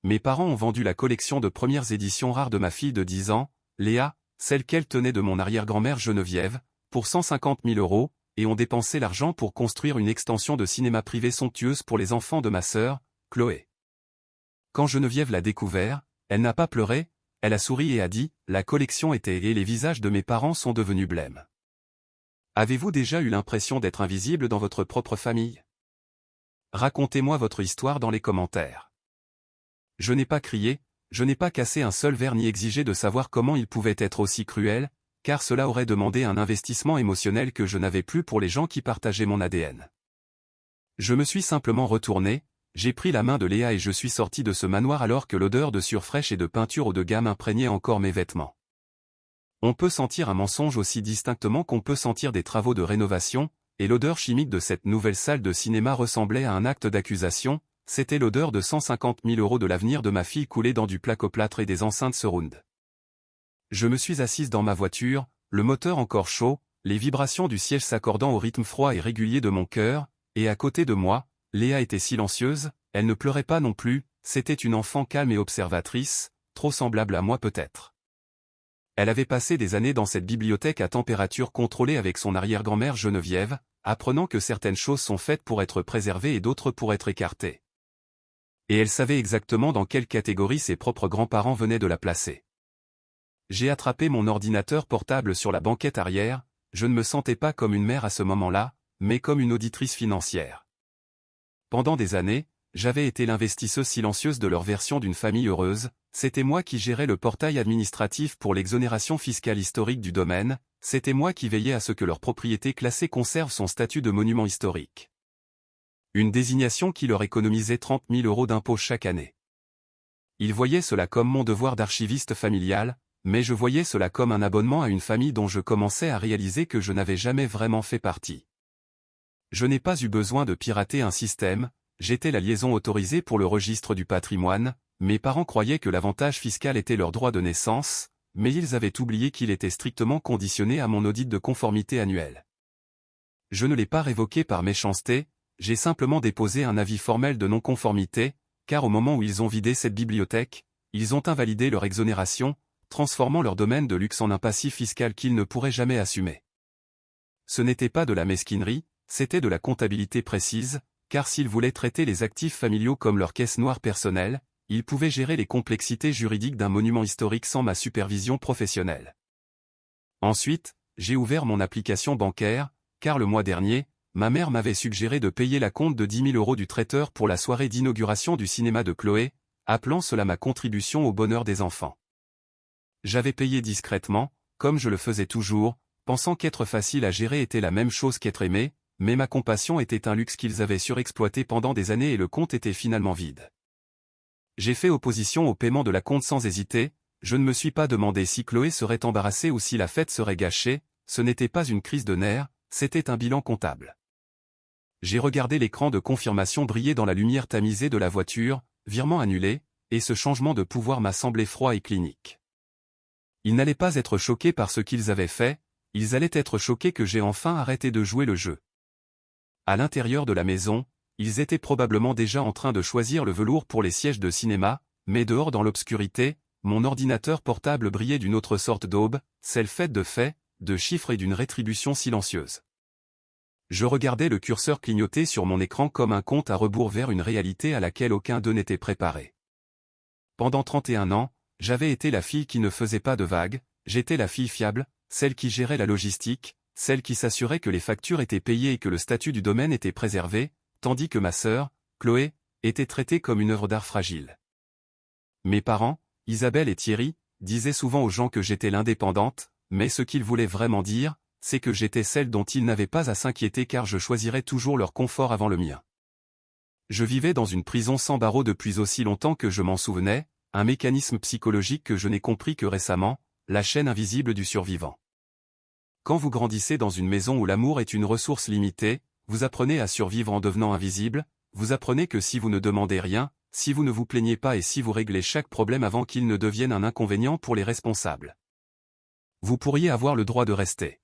Mes parents ont vendu la collection de premières éditions rares de ma fille de 10 ans, Léa, celle qu'elle tenait de mon arrière-grand-mère Geneviève, pour 150 000 €, et ont dépensé l'argent pour construire une extension de cinéma privé somptueuse pour les enfants de ma sœur, Chloé. Quand Geneviève l'a découvert, elle n'a pas pleuré, elle a souri et a dit « La collection était » et les visages de mes parents sont devenus blêmes. Avez-vous déjà eu l'impression d'être invisible dans votre propre famille? Racontez-moi votre histoire dans les commentaires. Je n'ai pas crié, je n'ai pas cassé un seul verre ni exigé de savoir comment il pouvait être aussi cruel, car cela aurait demandé un investissement émotionnel que je n'avais plus pour les gens qui partageaient mon ADN. Je me suis simplement retourné, j'ai pris la main de Léa et je suis sorti de ce manoir alors que l'odeur de sueur fraîche et de peinture haut de gamme imprégnait encore mes vêtements. On peut sentir un mensonge aussi distinctement qu'on peut sentir des travaux de rénovation, et l'odeur chimique de cette nouvelle salle de cinéma ressemblait à un acte d'accusation, c'était l'odeur de 150 000 € de l'avenir de ma fille coulée dans du placoplâtre et des enceintes surround. Je me suis assise dans ma voiture, le moteur encore chaud, les vibrations du siège s'accordant au rythme froid et régulier de mon cœur, et à côté de moi, Léa était silencieuse, elle ne pleurait pas non plus, c'était une enfant calme et observatrice, trop semblable à moi peut-être. Elle avait passé des années dans cette bibliothèque à température contrôlée avec son arrière-grand-mère Geneviève, apprenant que certaines choses sont faites pour être préservées et d'autres pour être écartées. Et elle savait exactement dans quelle catégorie ses propres grands-parents venaient de la placer. J'ai attrapé mon ordinateur portable sur la banquette arrière, je ne me sentais pas comme une mère à ce moment-là, mais comme une auditrice financière. Pendant des années, j'avais été l'investisseuse silencieuse de leur version d'une famille heureuse, c'était moi qui gérais le portail administratif pour l'exonération fiscale historique du domaine, c'était moi qui veillais à ce que leur propriété classée conserve son statut de monument historique. Une désignation qui leur économisait 30 000 € d'impôts chaque année. Ils voyaient cela comme mon devoir d'archiviste familial, mais je voyais cela comme un abonnement à une famille dont je commençais à réaliser que je n'avais jamais vraiment fait partie. Je n'ai pas eu besoin de pirater un système, j'étais la liaison autorisée pour le registre du patrimoine, mes parents croyaient que l'avantage fiscal était leur droit de naissance, mais ils avaient oublié qu'il était strictement conditionné à mon audit de conformité annuel. Je ne l'ai pas révoqué par méchanceté, j'ai simplement déposé un avis formel de non-conformité, car au moment où ils ont vidé cette bibliothèque, ils ont invalidé leur exonération, transformant leur domaine de luxe en un passif fiscal qu'ils ne pourraient jamais assumer. Ce n'était pas de la mesquinerie, c'était de la comptabilité précise, car s'ils voulaient traiter les actifs familiaux comme leur caisse noire personnelle, ils pouvaient gérer les complexités juridiques d'un monument historique sans ma supervision professionnelle. Ensuite, j'ai ouvert mon application bancaire, car le mois dernier, ma mère m'avait suggéré de payer la compte de 10 000 € du traiteur pour la soirée d'inauguration du cinéma de Chloé, appelant cela ma contribution au bonheur des enfants. J'avais payé discrètement, comme je le faisais toujours, pensant qu'être facile à gérer était la même chose qu'être aimé, mais ma compassion était un luxe qu'ils avaient surexploité pendant des années et le compte était finalement vide. J'ai fait opposition au paiement de la compte sans hésiter, je ne me suis pas demandé si Chloé serait embarrassée ou si la fête serait gâchée, ce n'était pas une crise de nerfs, c'était un bilan comptable. J'ai regardé l'écran de confirmation briller dans la lumière tamisée de la voiture, virement annulé, et ce changement de pouvoir m'a semblé froid et clinique. Ils n'allaient pas être choqués par ce qu'ils avaient fait, ils allaient être choqués que j'ai enfin arrêté de jouer le jeu. À l'intérieur de la maison, ils étaient probablement déjà en train de choisir le velours pour les sièges de cinéma, mais dehors dans l'obscurité, mon ordinateur portable brillait d'une autre sorte d'aube, celle faite de faits, de chiffres et d'une rétribution silencieuse. Je regardais le curseur clignoter sur mon écran comme un compte à rebours vers une réalité à laquelle aucun d'eux n'était préparé. Pendant 31 ans, j'avais été la fille qui ne faisait pas de vagues, j'étais la fille fiable, celle qui gérait la logistique, celle qui s'assurait que les factures étaient payées et que le statut du domaine était préservé, tandis que ma sœur, Chloé, était traitée comme une œuvre d'art fragile. Mes parents, Isabelle et Thierry, disaient souvent aux gens que j'étais l'indépendante, mais ce qu'ils voulaient vraiment dire, c'est que j'étais celle dont ils n'avaient pas à s'inquiéter car je choisirais toujours leur confort avant le mien. Je vivais dans une prison sans barreaux depuis aussi longtemps que je m'en souvenais, un mécanisme psychologique que je n'ai compris que récemment, la chaîne invisible du survivant. Quand vous grandissez dans une maison où l'amour est une ressource limitée, vous apprenez à survivre en devenant invisible, vous apprenez que si vous ne demandez rien, si vous ne vous plaignez pas et si vous réglez chaque problème avant qu'il ne devienne un inconvénient pour les responsables, vous pourriez avoir le droit de rester.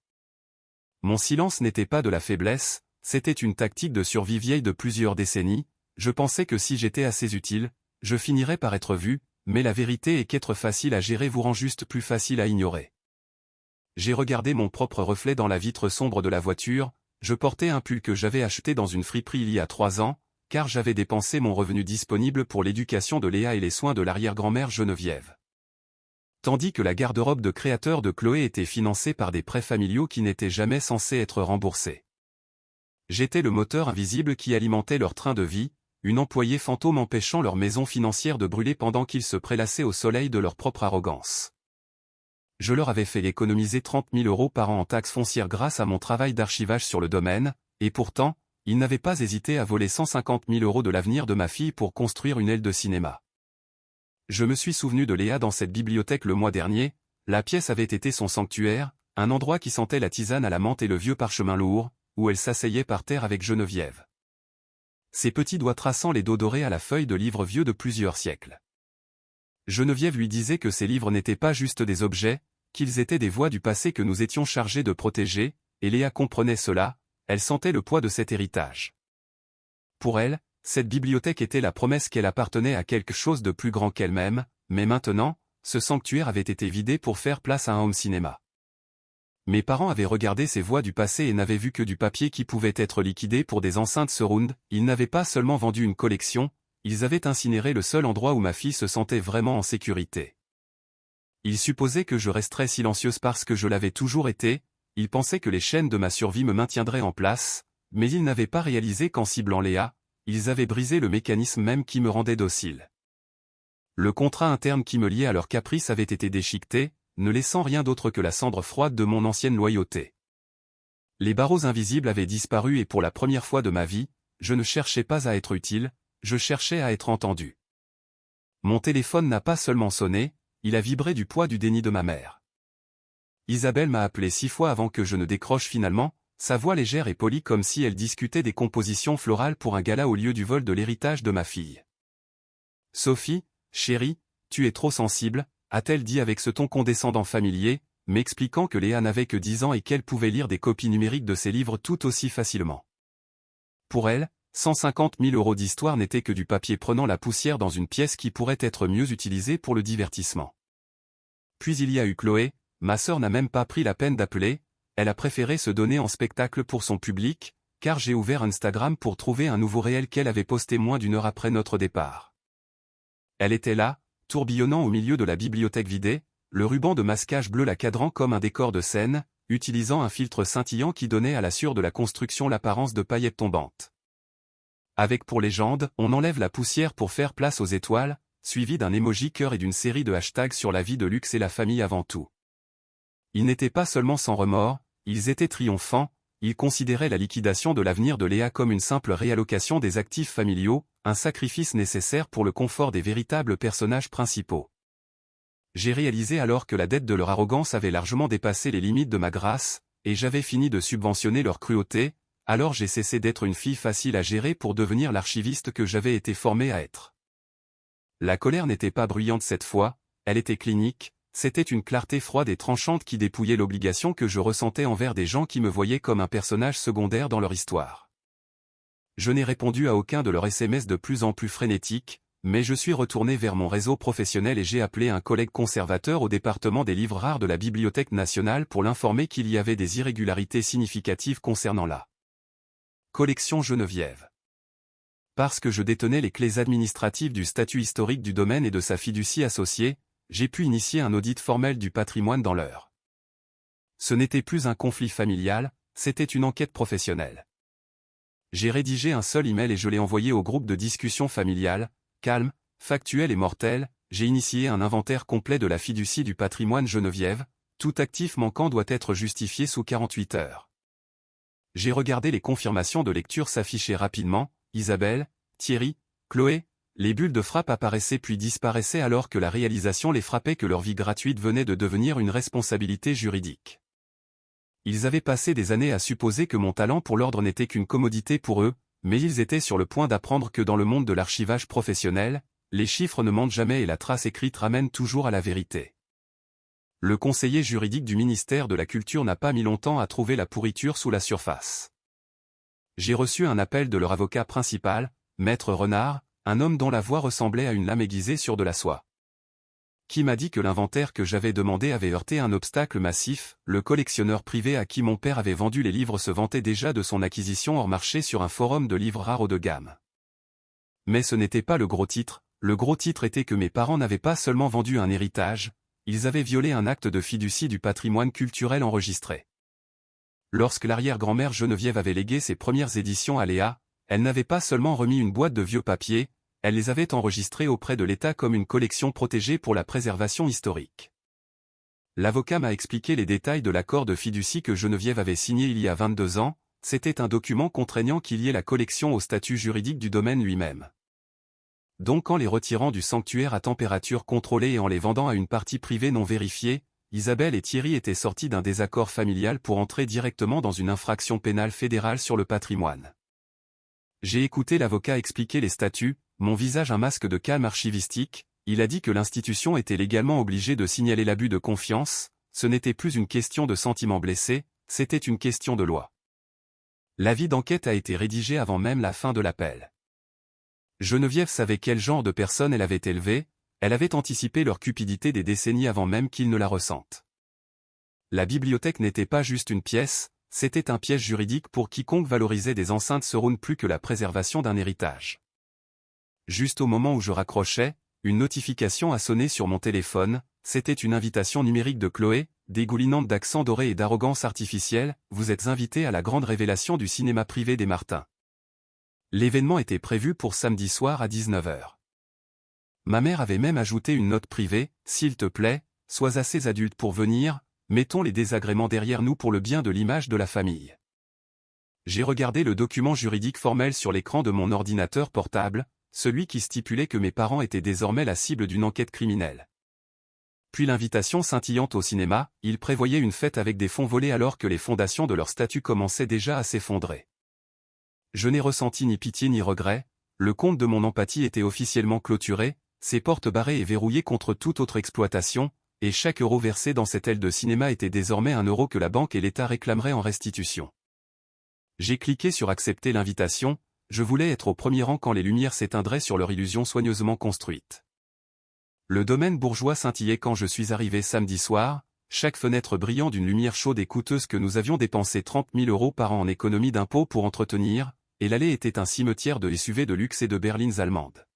Mon silence n'était pas de la faiblesse, c'était une tactique de survie vieille de plusieurs décennies, je pensais que si j'étais assez utile, je finirai par être vu, mais la vérité est qu'être facile à gérer vous rend juste plus facile à ignorer. J'ai regardé mon propre reflet dans la vitre sombre de la voiture, je portais un pull que j'avais acheté dans une friperie il y a 3 ans, car j'avais dépensé mon revenu disponible pour l'éducation de Léa et les soins de l'arrière-grand-mère Geneviève. Tandis que la garde-robe de créateur de Chloé était financée par des prêts familiaux qui n'étaient jamais censés être remboursés. J'étais le moteur invisible qui alimentait leur train de vie, une employée fantôme empêchant leur maison financière de brûler pendant qu'ils se prélassaient au soleil de leur propre arrogance. Je leur avais fait économiser 30 000 € par an en taxes foncières grâce à mon travail d'archivage sur le domaine, et pourtant, ils n'avaient pas hésité à voler 150 000 € de l'avenir de ma fille pour construire une aile de cinéma. Je me suis souvenu de Léa dans cette bibliothèque le mois dernier, la pièce avait été son sanctuaire, un endroit qui sentait la tisane à la menthe et le vieux parchemin lourd, où elle s'asseyait par terre avec Geneviève. Ses petits doigts traçant les dos dorés à la feuille de livres vieux de plusieurs siècles. Geneviève lui disait que ces livres n'étaient pas juste des objets, qu'ils étaient des voix du passé que nous étions chargés de protéger, et Léa comprenait cela, elle sentait le poids de cet héritage. Pour elle, cette bibliothèque était la promesse qu'elle appartenait à quelque chose de plus grand qu'elle-même, mais maintenant, ce sanctuaire avait été vidé pour faire place à un home cinéma. Mes parents avaient regardé ces voix du passé et n'avaient vu que du papier qui pouvait être liquidé pour des enceintes surround, ils n'avaient pas seulement vendu une collection, ils avaient incinéré le seul endroit où ma fille se sentait vraiment en sécurité. Ils supposaient que je resterais silencieuse parce que je l'avais toujours été, ils pensaient que les chaînes de ma survie me maintiendraient en place, mais ils n'avaient pas réalisé qu'en ciblant Léa, ils avaient brisé le mécanisme même qui me rendait docile. Le contrat interne qui me liait à leur caprice avait été déchiqueté, ne laissant rien d'autre que la cendre froide de mon ancienne loyauté. Les barreaux invisibles avaient disparu et pour la première fois de ma vie, je ne cherchais pas à être utile, je cherchais à être entendu. Mon téléphone n'a pas seulement sonné, il a vibré du poids du déni de ma mère. Isabelle m'a appelé 6 fois avant que je ne décroche finalement, sa voix légère et polie comme si elle discutait des compositions florales pour un gala au lieu du vol de l'héritage de ma fille. « Sophie, chérie, tu es trop sensible », a-t-elle dit avec ce ton condescendant familier, m'expliquant que Léa n'avait que 10 ans et qu'elle pouvait lire des copies numériques de ses livres tout aussi facilement. Pour elle, 150 000 € d'histoire n'était que du papier prenant la poussière dans une pièce qui pourrait être mieux utilisée pour le divertissement. Puis il y a eu Chloé, ma sœur n'a même pas pris la peine d'appeler, elle a préféré se donner en spectacle pour son public, car j'ai ouvert Instagram pour trouver un nouveau réel qu'elle avait posté moins d'1 heure après notre départ. Elle était là, tourbillonnant au milieu de la bibliothèque vidée, le ruban de masquage bleu la cadrant comme un décor de scène, utilisant un filtre scintillant qui donnait à l'assure de la construction l'apparence de paillettes tombantes. Avec pour légende, on enlève la poussière pour faire place aux étoiles, suivi d'un emoji cœur et d'une série de hashtags sur la vie de luxe et la famille avant tout. Ils n'étaient pas seulement sans remords, ils étaient triomphants, ils considéraient la liquidation de l'avenir de Léa comme une simple réallocation des actifs familiaux, un sacrifice nécessaire pour le confort des véritables personnages principaux. J'ai réalisé alors que la dette de leur arrogance avait largement dépassé les limites de ma grâce, et j'avais fini de subventionner leur cruauté, alors j'ai cessé d'être une fille facile à gérer pour devenir l'archiviste que j'avais été formé à être. La colère n'était pas bruyante cette fois, elle était clinique, c'était une clarté froide et tranchante qui dépouillait l'obligation que je ressentais envers des gens qui me voyaient comme un personnage secondaire dans leur histoire. Je n'ai répondu à aucun de leurs SMS de plus en plus frénétiques, mais je suis retourné vers mon réseau professionnel et j'ai appelé un collègue conservateur au département des livres rares de la Bibliothèque nationale pour l'informer qu'il y avait des irrégularités significatives concernant la collection Geneviève. Parce que je détenais les clés administratives du statut historique du domaine et de sa fiducie associée, j'ai pu initier un audit formel du patrimoine dans l'heure. Ce n'était plus un conflit familial, c'était une enquête professionnelle. J'ai rédigé un seul email et je l'ai envoyé au groupe de discussion familiale, calme, factuel et mortel, j'ai initié un inventaire complet de la fiducie du patrimoine Geneviève, tout actif manquant doit être justifié sous 48 heures. J'ai regardé les confirmations de lecture s'afficher rapidement, Isabelle, Thierry, Chloé, les bulles de frappe apparaissaient puis disparaissaient alors que la réalisation les frappait que leur vie gratuite venait de devenir une responsabilité juridique. Ils avaient passé des années à supposer que mon talent pour l'ordre n'était qu'une commodité pour eux, mais ils étaient sur le point d'apprendre que dans le monde de l'archivage professionnel, les chiffres ne mentent jamais et la trace écrite ramène toujours à la vérité. Le conseiller juridique du ministère de la Culture n'a pas mis longtemps à trouver la pourriture sous la surface. J'ai reçu un appel de leur avocat principal, Maître Renard, un homme dont la voix ressemblait à une lame aiguisée sur de la soie. Qui m'a dit que l'inventaire que j'avais demandé avait heurté un obstacle massif, le collectionneur privé à qui mon père avait vendu les livres se vantait déjà de son acquisition hors marché sur un forum de livres rares haut de gamme. Mais ce n'était pas le gros titre était que mes parents n'avaient pas seulement vendu un héritage, ils avaient violé un acte de fiducie du patrimoine culturel enregistré. Lorsque l'arrière-grand-mère Geneviève avait légué ses premières éditions à Léa, elle n'avait pas seulement remis une boîte de vieux papiers, elle les avait enregistrés auprès de l'État comme une collection protégée pour la préservation historique. L'avocat m'a expliqué les détails de l'accord de fiducie que Geneviève avait signé il y a 22 ans, c'était un document contraignant qui liait la collection au statut juridique du domaine lui-même. Donc en les retirant du sanctuaire à température contrôlée et en les vendant à une partie privée non vérifiée, Isabelle et Thierry étaient sortis d'un désaccord familial pour entrer directement dans une infraction pénale fédérale sur le patrimoine. J'ai écouté l'avocat expliquer les statuts, mon visage un masque de calme archivistique, il a dit que l'institution était légalement obligée de signaler l'abus de confiance, ce n'était plus une question de sentiments blessés, c'était une question de loi. L'avis d'enquête a été rédigé avant même la fin de l'appel. Geneviève savait quel genre de personne elle avait élevé, elle avait anticipé leur cupidité des décennies avant même qu'ils ne la ressentent. La bibliothèque n'était pas juste une pièce, c'était un piège juridique pour quiconque valorisait des enceintes Sauron plus que la préservation d'un héritage. Juste au moment où je raccrochais, une notification a sonné sur mon téléphone, c'était une invitation numérique de Chloé, dégoulinante d'accent doré et d'arrogance artificielle, vous êtes invité à la grande révélation du cinéma privé des Martins. L'événement était prévu pour samedi soir à 19 h. Ma mère avait même ajouté une note privée, s'il te plaît, sois assez adulte pour venir, mettons les désagréments derrière nous pour le bien de l'image de la famille. J'ai regardé le document juridique formel sur l'écran de mon ordinateur portable, celui qui stipulait que mes parents étaient désormais la cible d'une enquête criminelle. Puis l'invitation scintillante au cinéma, ils prévoyaient une fête avec des fonds volés alors que les fondations de leur statut commençaient déjà à s'effondrer. Je n'ai ressenti ni pitié ni regret, le compte de mon empathie était officiellement clôturé, ses portes barrées et verrouillées contre toute autre exploitation, et chaque euro versé dans cette aile de cinéma était désormais un euro que la banque et l'État réclameraient en restitution. J'ai cliqué sur accepter l'invitation, je voulais être au premier rang quand les lumières s'éteindraient sur leur illusion soigneusement construite. Le domaine bourgeois scintillait quand je suis arrivé samedi soir, chaque fenêtre brillant d'une lumière chaude et coûteuse que nous avions dépensé 30 000 € par an en économie d'impôts pour entretenir, et l'allée était un cimetière de SUV de luxe et de berlines allemandes.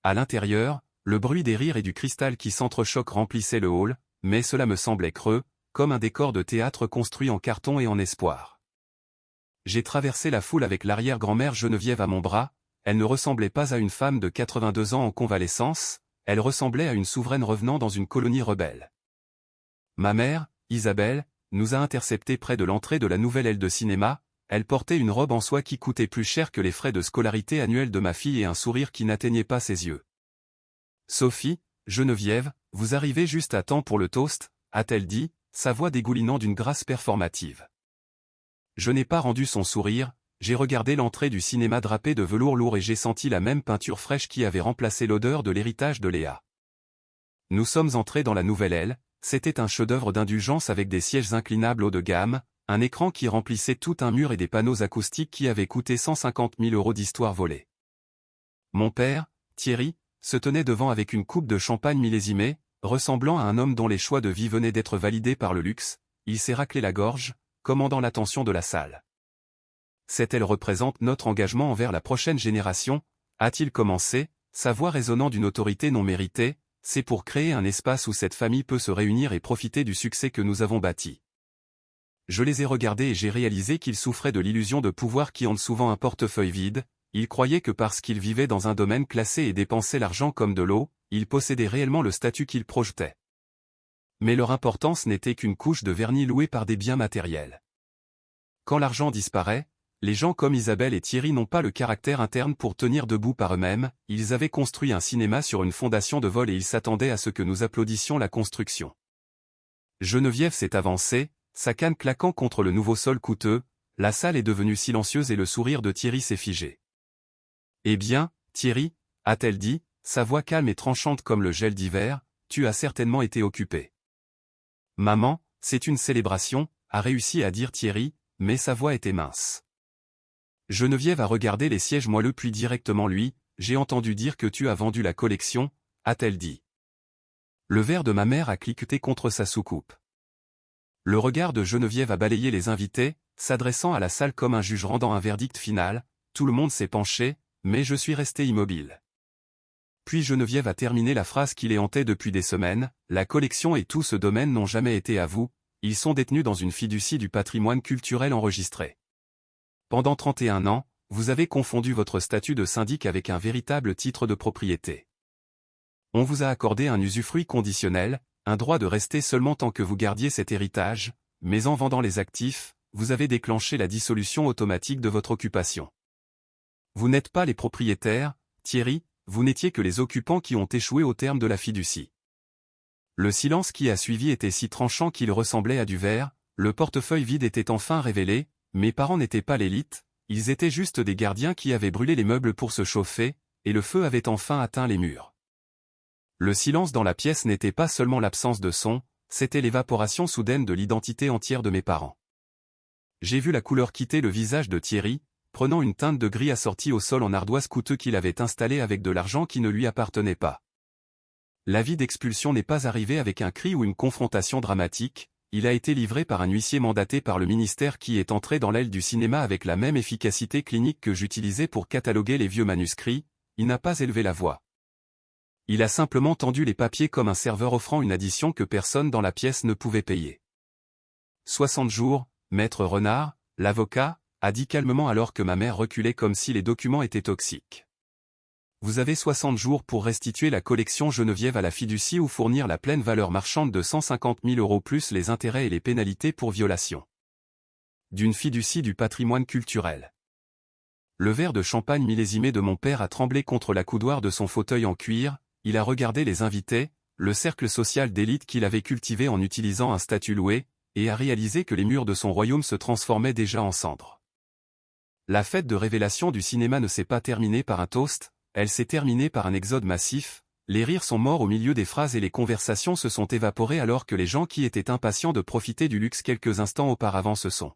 À l'intérieur, le bruit des rires et du cristal qui s'entrechoquent remplissait le hall, mais cela me semblait creux, comme un décor de théâtre construit en carton et en espoir. J'ai traversé la foule avec l'arrière-grand-mère Geneviève à mon bras, elle ne ressemblait pas à une femme de 82 ans en convalescence, elle ressemblait à une souveraine revenant dans une colonie rebelle. Ma mère, Isabelle, nous a interceptés près de l'entrée de la nouvelle aile de cinéma, elle portait une robe en soie qui coûtait plus cher que les frais de scolarité annuels de ma fille et un sourire qui n'atteignait pas ses yeux. Sophie, Geneviève, vous arrivez juste à temps pour le toast, a-t-elle dit, sa voix dégoulinant d'une grâce performative. Je n'ai pas rendu son sourire, j'ai regardé l'entrée du cinéma drapée de velours lourd et j'ai senti la même peinture fraîche qui avait remplacé l'odeur de l'héritage de Léa. Nous sommes entrés dans la nouvelle aile, c'était un chef-d'œuvre d'indulgence avec des sièges inclinables haut de gamme, un écran qui remplissait tout un mur et des panneaux acoustiques qui avaient coûté 150 000 € d'histoire volée. Mon père, Thierry, se tenait devant avec une coupe de champagne millésimée, ressemblant à un homme dont les choix de vie venaient d'être validés par le luxe, il s'est raclé la gorge, commandant l'attention de la salle. Cette aile représente notre engagement envers la prochaine génération, a-t-il commencé, sa voix résonnant d'une autorité non méritée, c'est pour créer un espace où cette famille peut se réunir et profiter du succès que nous avons bâti. Je les ai regardés et j'ai réalisé qu'ils souffraient de l'illusion de pouvoir qui hante souvent un portefeuille vide, ils croyaient que parce qu'ils vivaient dans un domaine classé et dépensaient l'argent comme de l'eau, ils possédaient réellement le statut qu'ils projetaient. Mais leur importance n'était qu'une couche de vernis louée par des biens matériels. Quand l'argent disparaît, les gens comme Isabelle et Thierry n'ont pas le caractère interne pour tenir debout par eux-mêmes, ils avaient construit un cinéma sur une fondation de vol et ils s'attendaient à ce que nous applaudissions la construction. Geneviève s'est avancée, sa canne claquant contre le nouveau sol coûteux, la salle est devenue silencieuse et le sourire de Thierry s'est figé. « Eh bien, Thierry, a-t-elle dit, sa voix calme et tranchante comme le gel d'hiver, tu as certainement été occupé. »« Maman, c'est une célébration, » a réussi à dire Thierry, mais sa voix était mince. Geneviève a regardé les sièges moelleux puis directement lui, j'ai entendu dire que tu as vendu la collection, a-t-elle dit. Le verre de ma mère a cliqueté contre sa soucoupe. Le regard de Geneviève a balayé les invités, s'adressant à la salle comme un juge rendant un verdict final. Tout le monde s'est penché, mais je suis resté immobile. Puis Geneviève a terminé la phrase qui les hantait depuis des semaines, la collection et tout ce domaine n'ont jamais été à vous, ils sont détenus dans une fiducie du patrimoine culturel enregistré. Pendant 31 ans, vous avez confondu votre statut de syndic avec un véritable titre de propriété. On vous a accordé un usufruit conditionnel, un droit de rester seulement tant que vous gardiez cet héritage, mais en vendant les actifs, vous avez déclenché la dissolution automatique de votre occupation. Vous n'êtes pas les propriétaires, Thierry, vous n'étiez que les occupants qui ont échoué au terme de la fiducie. Le silence qui a suivi était si tranchant qu'il ressemblait à du verre, le portefeuille vide était enfin révélé, mes parents n'étaient pas l'élite, ils étaient juste des gardiens qui avaient brûlé les meubles pour se chauffer, et le feu avait enfin atteint les murs. Le silence dans la pièce n'était pas seulement l'absence de son, c'était l'évaporation soudaine de l'identité entière de mes parents. J'ai vu la couleur quitter le visage de Thierry, prenant une teinte de gris assortie au sol en ardoise coûteux qu'il avait installé avec de l'argent qui ne lui appartenait pas. L'avis d'expulsion n'est pas arrivé avec un cri ou une confrontation dramatique, il a été livré par un huissier mandaté par le ministère qui est entré dans l'aile du cinéma avec la même efficacité clinique que j'utilisais pour cataloguer les vieux manuscrits, il n'a pas élevé la voix. Il a simplement tendu les papiers comme un serveur offrant une addition que personne dans la pièce ne pouvait payer. 60 jours, maître Renard, l'avocat, a dit calmement alors que ma mère reculait comme si les documents étaient toxiques. Vous avez 60 jours pour restituer la collection Geneviève à la fiducie ou fournir la pleine valeur marchande de 150 000 € plus les intérêts et les pénalités pour violation d'une fiducie du patrimoine culturel. Le verre de champagne millésimé de mon père a tremblé contre la coudoir de son fauteuil en cuir, il a regardé les invités, le cercle social d'élite qu'il avait cultivé en utilisant un statut loué, et a réalisé que les murs de son royaume se transformaient déjà en cendres. La fête de révélation du cinéma ne s'est pas terminée par un toast, elle s'est terminée par un exode massif, les rires sont morts au milieu des phrases et les conversations se sont évaporées alors que les gens qui étaient impatients de profiter du luxe quelques instants auparavant se sont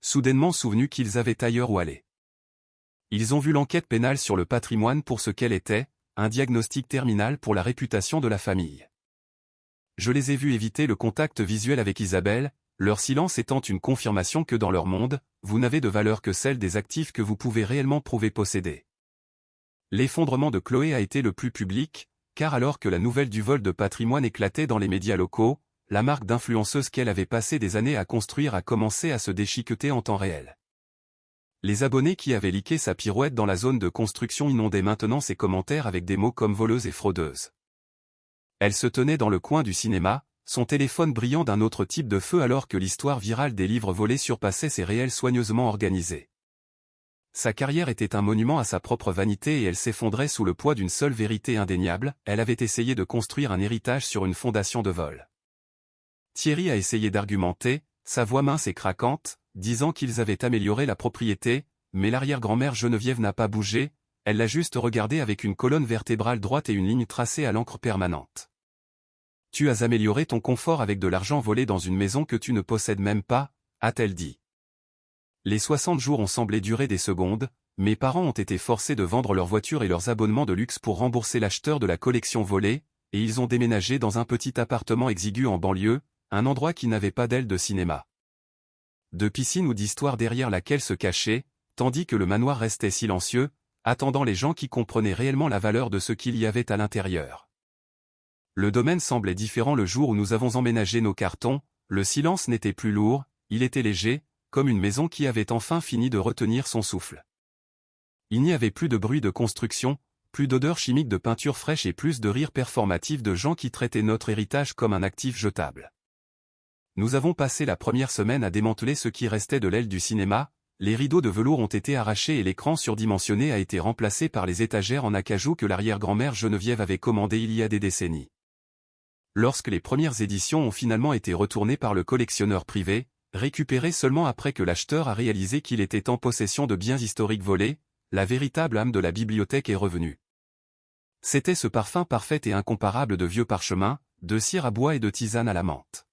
soudainement souvenus qu'ils avaient ailleurs où aller. Ils ont vu l'enquête pénale sur le patrimoine pour ce qu'elle était, un diagnostic terminal pour la réputation de la famille. Je les ai vus éviter le contact visuel avec Isabelle, leur silence étant une confirmation que dans leur monde, vous n'avez de valeur que celle des actifs que vous pouvez réellement prouver posséder. L'effondrement de Chloé a été le plus public, car alors que la nouvelle du vol de patrimoine éclatait dans les médias locaux, la marque d'influenceuse qu'elle avait passé des années à construire a commencé à se déchiqueter en temps réel. Les abonnés qui avaient liké sa pirouette dans la zone de construction inondaient maintenant ses commentaires avec des mots comme voleuse et fraudeuse. Elle se tenait dans le coin du cinéma, son téléphone brillant d'un autre type de feu alors que l'histoire virale des livres volés surpassait ses réels soigneusement organisés. Sa carrière était un monument à sa propre vanité et elle s'effondrait sous le poids d'une seule vérité indéniable, elle avait essayé de construire un héritage sur une fondation de vol. Thierry a essayé d'argumenter, sa voix mince et craquante, disant qu'ils avaient amélioré la propriété, mais l'arrière-grand-mère Geneviève n'a pas bougé, elle l'a juste regardé avec une colonne vertébrale droite et une ligne tracée à l'encre permanente. Tu as amélioré ton confort avec de l'argent volé dans une maison que tu ne possèdes même pas, a-t-elle dit. Les 60 jours ont semblé durer des secondes, mes parents ont été forcés de vendre leurs voitures et leurs abonnements de luxe pour rembourser l'acheteur de la collection volée, et ils ont déménagé dans un petit appartement exigu en banlieue, un endroit qui n'avait pas d'aile de cinéma, de piscine ou d'histoire derrière laquelle se cacher, tandis que le manoir restait silencieux, attendant les gens qui comprenaient réellement la valeur de ce qu'il y avait à l'intérieur. Le domaine semblait différent le jour où nous avons emménagé nos cartons, le silence n'était plus lourd, il était léger, comme une maison qui avait enfin fini de retenir son souffle. Il n'y avait plus de bruit de construction, plus d'odeur chimique de peinture fraîche et plus de rires performatifs de gens qui traitaient notre héritage comme un actif jetable. Nous avons passé la première semaine à démanteler ce qui restait de l'aile du cinéma, les rideaux de velours ont été arrachés et l'écran surdimensionné a été remplacé par les étagères en acajou que l'arrière-grand-mère Geneviève avait commandées il y a des décennies. Lorsque les premières éditions ont finalement été retournées par le collectionneur privé, récupérées seulement après que l'acheteur a réalisé qu'il était en possession de biens historiques volés, la véritable âme de la bibliothèque est revenue. C'était ce parfum parfait et incomparable de vieux parchemins, de cire à bois et de tisane à la menthe.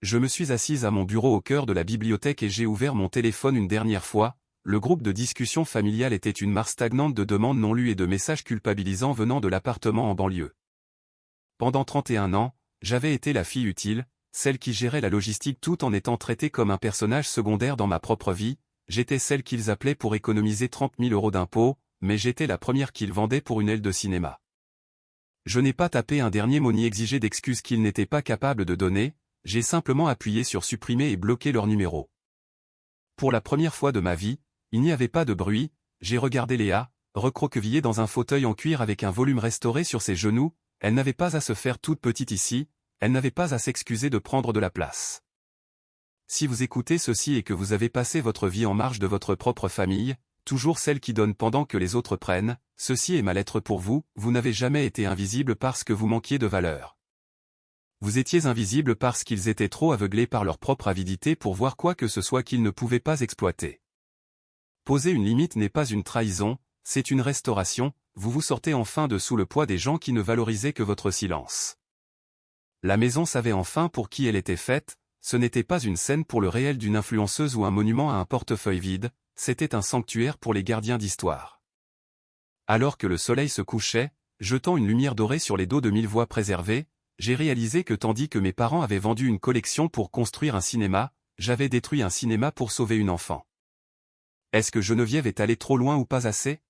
Je me suis assise à mon bureau au cœur de la bibliothèque et j'ai ouvert mon téléphone une dernière fois, le groupe de discussion familiale était une mare stagnante de demandes non lues et de messages culpabilisants venant de l'appartement en banlieue. Pendant 31 ans, j'avais été la fille utile, celle qui gérait la logistique tout en étant traitée comme un personnage secondaire dans ma propre vie. J'étais celle qu'ils appelaient pour économiser 30 000 € d'impôts, mais j'étais la première qu'ils vendaient pour une aile de cinéma. Je n'ai pas tapé un dernier mot ni exigé d'excuses qu'ils n'étaient pas capables de donner, j'ai simplement appuyé sur supprimer et bloquer leur numéro. Pour la première fois de ma vie, il n'y avait pas de bruit, j'ai regardé Léa, recroquevillée dans un fauteuil en cuir avec un volume restauré sur ses genoux, elle n'avait pas à se faire toute petite ici, elle n'avait pas à s'excuser de prendre de la place. Si vous écoutez ceci et que vous avez passé votre vie en marge de votre propre famille, toujours celle qui donne pendant que les autres prennent, ceci est ma lettre pour vous, vous n'avez jamais été invisible parce que vous manquiez de valeur. Vous étiez invisible parce qu'ils étaient trop aveuglés par leur propre avidité pour voir quoi que ce soit qu'ils ne pouvaient pas exploiter. Poser une limite n'est pas une trahison, c'est une restauration, vous vous sortez enfin de sous le poids des gens qui ne valorisaient que votre silence. La maison savait enfin pour qui elle était faite, ce n'était pas une scène pour le réel d'une influenceuse ou un monument à un portefeuille vide, c'était un sanctuaire pour les gardiens d'histoire. Alors que le soleil se couchait, jetant une lumière dorée sur les dos de 1000 voix préservées, j'ai réalisé que tandis que mes parents avaient vendu une collection pour construire un cinéma, j'avais détruit un cinéma pour sauver une enfant. Est-ce que Geneviève est allée trop loin ou pas assez ?